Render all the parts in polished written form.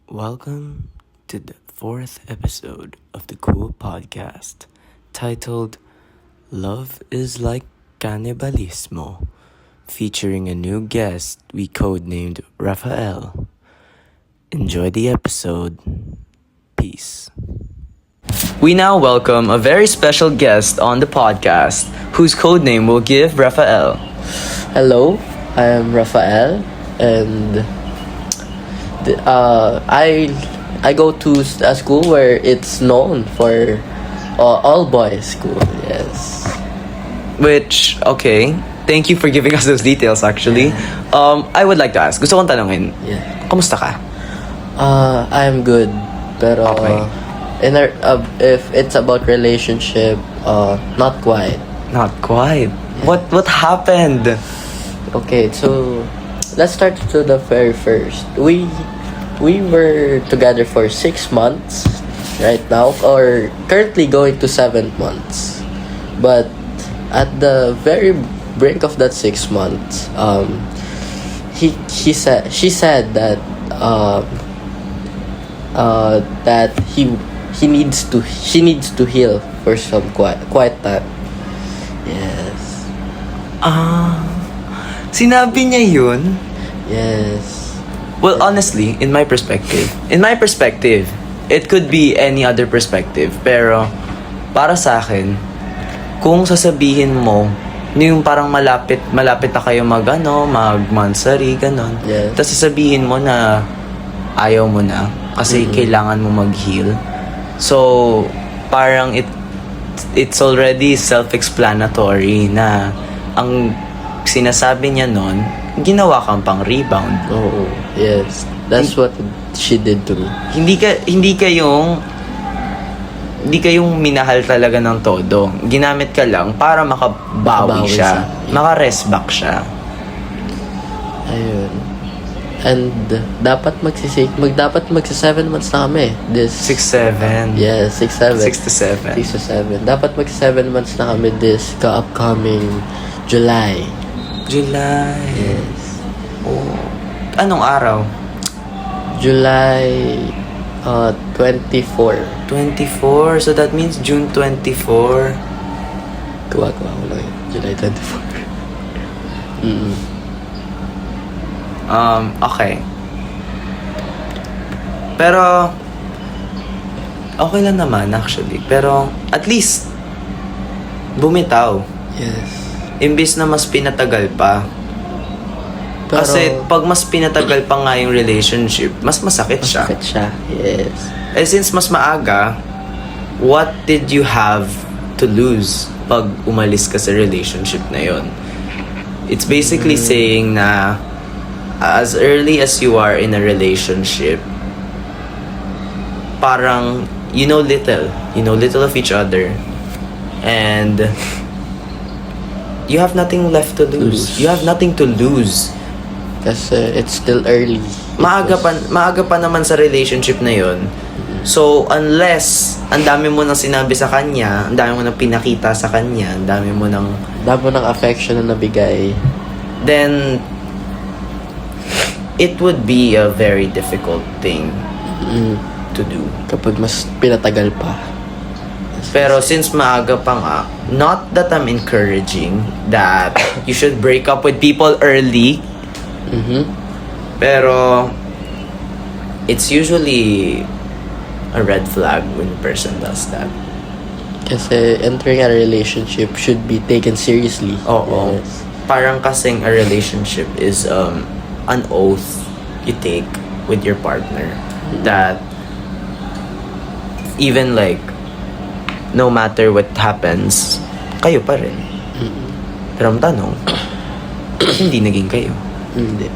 Welcome to the fourth episode of the Cool Podcast, titled Love is Like Cannibalismo, featuring a new guest we codenamed Rafael. Enjoy the episode. Peace. We now welcome a very special guest on the podcast, whose codename we'll give Rafael. Hello, I am Rafael, and I go to a school where it's known for all boys school. Yes. Which, okay, thank you for giving us those details actually. I would like to ask, gusto kong tanungin, Yeah. kamusta ka? I'm good, pero Okay. if it's about relationship, not quite. Not quite. What happened? Okay, so let's start to the very first. We were together for 6 months right now, or currently going to 7 months. But at the very brink of that 6 months, she said that she needs to heal for some quiet time. Yes. Sinabi niya yun? Yes. Well, honestly, in my perspective, it could be any other perspective. Pero, para sa akin, kung sasabihin mo, yung parang malapit na kayo mag-mansari, ganon. Yes. Tapos sasabihin mo na ayaw mo na kasi kailangan mo mag-heal. So, parang it's already self-explanatory na ang sinasabi niya nun, ginawa kang pang rebound. Oh, yes. That's what she did to me. Hindi kayong minahal talaga ng todo. Ginamit ka lang para makabawi siya. Maka-rest back siya. Ayun. And dapat magsi 7 months na kami. 6-7. Yeah, 6-7. 6-7. 6-7. Dapat mag 7 months na kami this upcoming July. July. Yes. Oh. Anong araw? July 24. 24. So that means June 24. Kuha ko lang yun. July 24. Okay. Pero, okay lang naman actually. Pero, at least, bumitaw. Yes. Imbis na mas pinatagal pa. Pero, Kasi, pag mas pinatagal pa nga yung relationship, mas masakit siya. masakit siya. Yes. Eh, since mas maaga, what did you have to lose pag umalis ka sa relationship na yon? It's basically saying na as early as you are in a relationship, parang you know little of each other, and you have nothing left to lose. You have nothing to lose. Kasi it's still early. Maaga pa naman sa relationship na yon. So, unless ang dami mo nang sinabi sa kanya, ang dami mo nang pinakita sa kanya, ang dami mo nang Dami ng affection na nabigay. then it would be a very difficult thing to do. Kapag mas pinatagal pa. Pero since maaga pa nga, not that I'm encouraging that you should break up with people early, pero it's usually a red flag when a person does that. Kasi entering a relationship should be taken seriously. Oo. Yes. Parang kasing a relationship is an oath you take with your partner that even like no matter what happens, kayo pa rin. Pero ang tanong, hindi naging kayo. Hindi.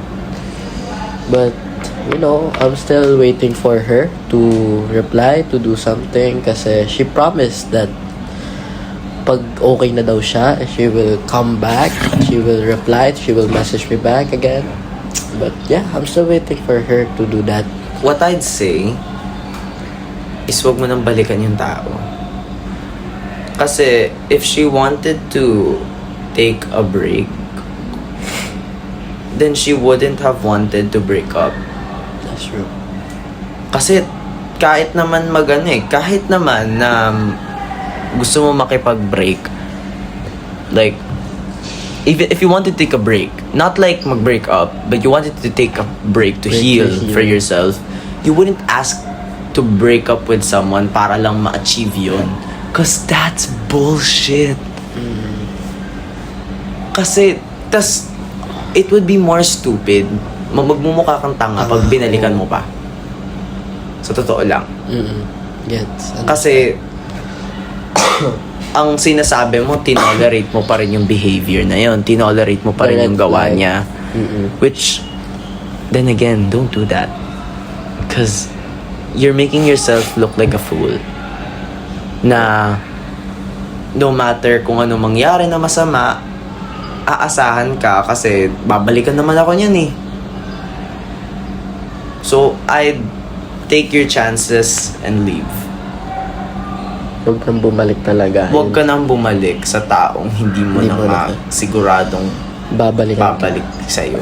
But, I'm still waiting for her to reply, to do something. Kasi she promised that pag okay na daw siya, she will come back, she will reply, she will message me back again. But yeah, I'm still waiting for her to do that. What I'd say is wag mo nang balikan yung tao. Kasi if she wanted to take a break, then she wouldn't have wanted to break up. That's true. Kasi kahit naman kahit naman na gusto mo makipag-break, like, if you want to take a break, not like mag-break up, but you wanted to take a break to heal for yourself, you wouldn't ask to break up with someone para lang ma-achieve yun. Cause that's bullshit. Kasi, it would be more stupid. Magmumukha kang tanga pag binalikan mo pa. Sa totoo lang. Gets. Kasi, ang sinasabi mo, tinolerate mo pa rin yung behavior na yun. Tinolerate mo pa rin yung gawa niya. Which, then again, don't do that. Because you're making yourself look like a fool. Na, no matter kung ano mangyari na masama, aasahan ka kasi babalikan naman ako niyan eh. So, I'd take your chances and leave. Huwag kang bumalik talaga. Huwag ka nang bumalik sa taong hindi mo na siguradong babalik sa'yo.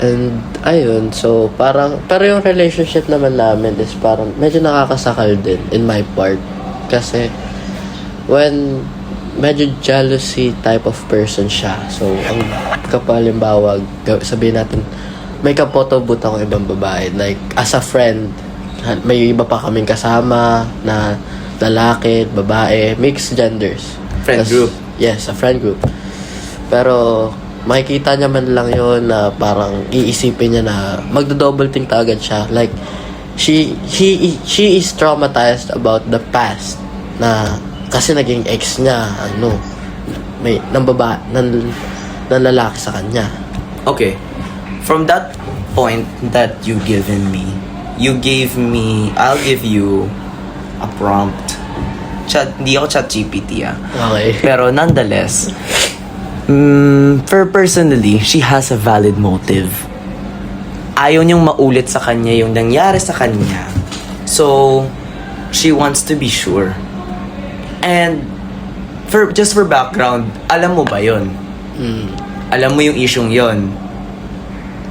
And, ayun, so, parang, pero yung relationship naman namin is parang, medyo nakakasakal din, in my part. Kasi, when, medyo jealousy type of person siya. So, ang kapalimbawa, sabihin natin, may kapotobot ako ibang babae. Like, as a friend, may iba pa kaming kasama na lalaki, babae, mixed genders. Friend group. Yes, a friend group. Pero, makikita niya man lang yon na parang iisipin niya na magdo-double think agad siya. Like, she is traumatized about the past na kasi naging ex niya, may ng lalaki sa kanya. Okay. From that point that you given me, I'll give you a prompt. Hindi ako ChatGPT Okay. Pero nonetheless, for personally, she has a valid motive. Ayaw niyang maulit sa kanya yung nangyari sa kanya. So, she wants to be sure. And, just for background, alam mo ba yon? Alam mo yung isyung yon?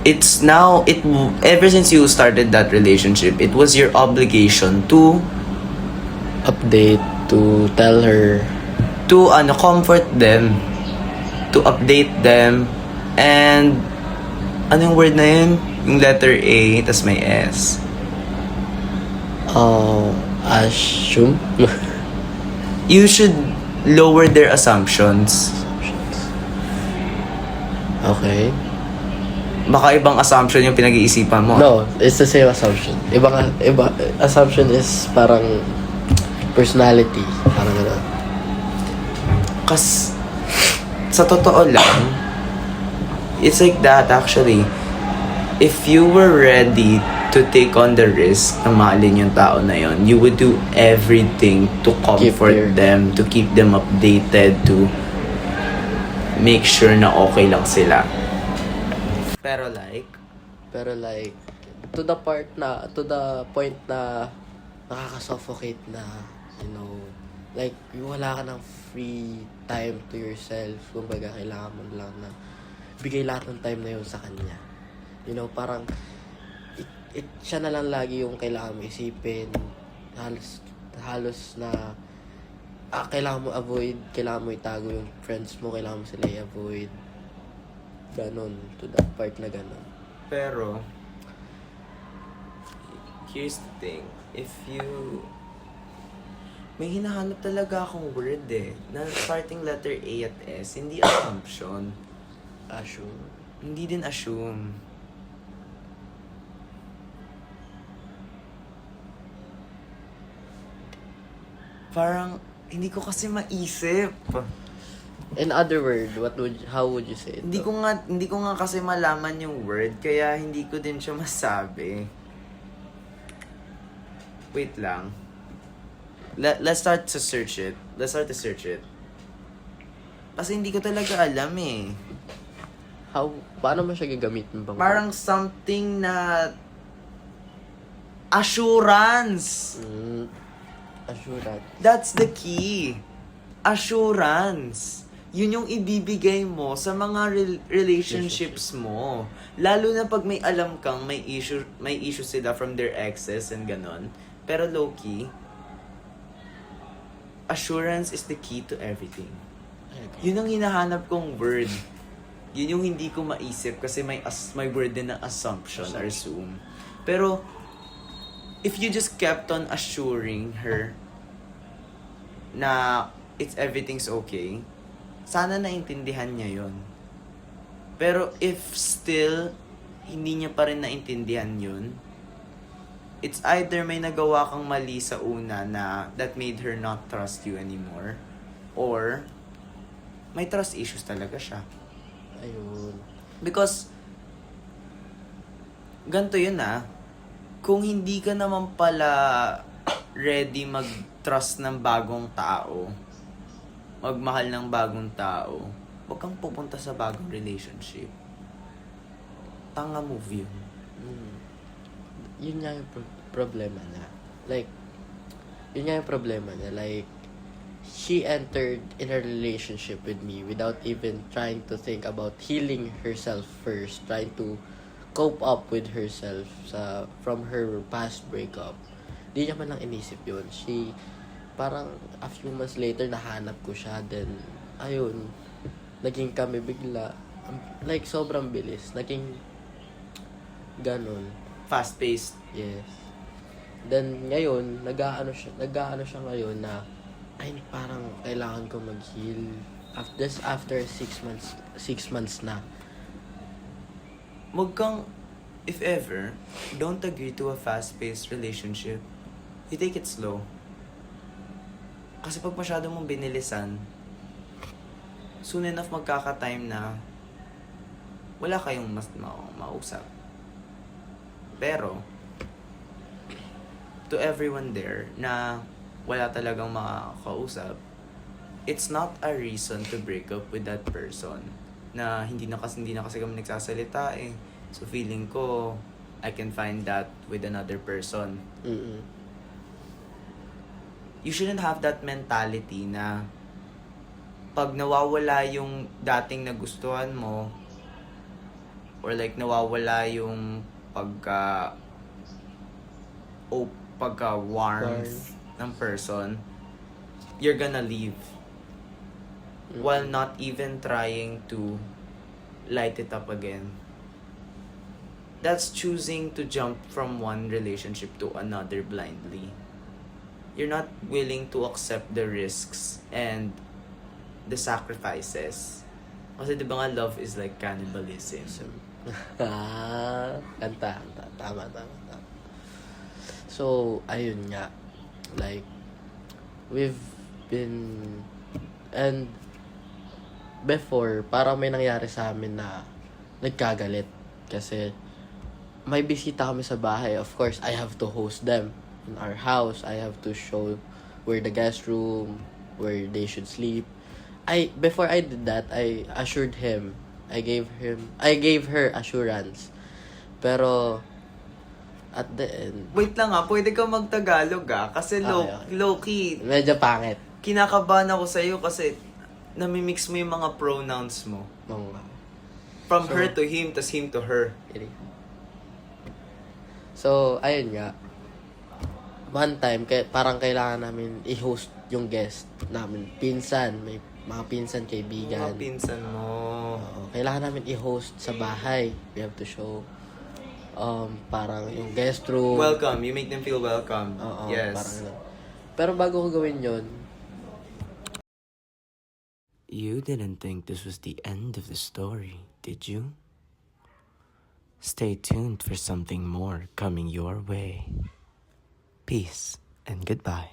Ever since you started that relationship, it was your obligation to update, to tell her, to comfort them, to update them, and anong word na yun? Yung letter A, tas may S. Assume? You should lower their assumptions. Okay. Baka ibang assumption yung pinag-iisipan mo. No, it's the same assumption. Iba assumption is parang personality. Parang gano'n. Kas, sa totoo lang, it's like that actually. If you were ready to take on the risk na mahalin yung tao na yon, you would do everything to comfort them, to keep them updated, to make sure na okay lang sila. Pero like, to the point na nakaka-suffocate na, like, wala ka ng free time to yourself. Kumbaga, kailangan mo lang na bigay lahat ng time na yun sa kanya. Parang, siya na lang lagi yung kailangan mo isipin. Halos na, kailangan mo avoid, kailangan mo itago yung friends mo, kailangan mo sila i-avoid. Ganon, to that part na ganon. Pero, here's the thing. If you... May hinahanap talaga akong word na starting letter A at S. Hindi assumption. Assume. Hindi din assume. Parang, hindi ko kasi maisip. In other words, how would you say it? Hindi ko nga kasi malaman yung word, kaya hindi ko din siya masabi. Wait lang. Let's start to search it. Kasi hindi ko talaga alam eh. Paano mo siya gagamitin bang? Parang something na assurance. Assurance. That's the key. Assurance. yun yung ibibigay mo sa mga relationships mo. Lalo na pag may alam kang may issue sila from their exes and ganon. Pero low-key, assurance is the key to everything. Yun ang hinahanap kong word. Yun yung hindi ko maisip kasi may word din na assumption or assume. Pero, if you just kept on assuring her na everything's okay, sana naintindihan niya yon. Pero if still, hindi niya pa rin naintindihan yun, it's either may nagawa kang mali sa una na that made her not trust you anymore, or may trust issues talaga siya. Ayun. Because, ganito yun kung hindi ka naman pala ready mag-trust ng bagong tao, magmahal ng bagong tao, huwag kang pupunta sa bagong relationship. Tanga move yun. Yun nga yung problema na. Like, yun nga yung problema na. Like, she entered in a relationship with me without even trying to think about healing herself first, trying to cope up with herself from her past breakup. Di niya man lang inisip yun. She, parang a few months later, nahanap ko siya. Then, ayun, naging kami bigla. Like, sobrang bilis. Naging ganon. Fast-paced. Yes. Then, ngayon, nag-aano siya ngayon na, ay, parang kailangan ko mag-heal. After 6 months na. Wag kang, if ever, don't agree to a fast-paced relationship. You take it slow. Kasi pag masyado mong binilisan, soon enough magkaka-time na wala kayong mas mausap. Pero, to everyone there na wala talagang makakausap, it's not a reason to break up with that person na hindi na kasi kami nagsasalita eh. So feeling ko, I can find that with another person. Mm-mm. You shouldn't have that mentality na pag nawawala yung dating nagustuhan mo, or like nawawala yung pagka-warmth ng person, you're gonna leave. While not even trying to light it up again. That's choosing to jump from one relationship to another blindly. You're not willing to accept the risks and the sacrifices. Kasi di ba nga love is like cannibalism. Kanta. Tama. So, ayun nga. Like, we've been... And before, parang may nangyari sa amin na nagkagalit. Kasi may bisita kami sa bahay. Of course, I have to host them in our house. I have to show where the guest room, where they should sleep. Before I did that, I assured him. I gave her assurance. Pero at the end... Wait lang pwede ka mag-Tagalog kasi Okay. low-key. Medyo pangit. Kinakabahan ako sa'yo kasi namimix mo yung mga pronouns mo. From her to him, tas him to her. So, ayun nga. One time, parang kailangan namin i-host yung guest namin. Pinsan, may mga pinsan, kaibigan. Mga pinsan mo. Kailangan namin i-host sa bahay. We have to show parang yung guest room. Welcome. You make them feel welcome. Yes. Parang ganun. Pero bago ko gawin yun, You didn't think this was the end of the story, did you? Stay tuned for something more coming your way. Peace and goodbye.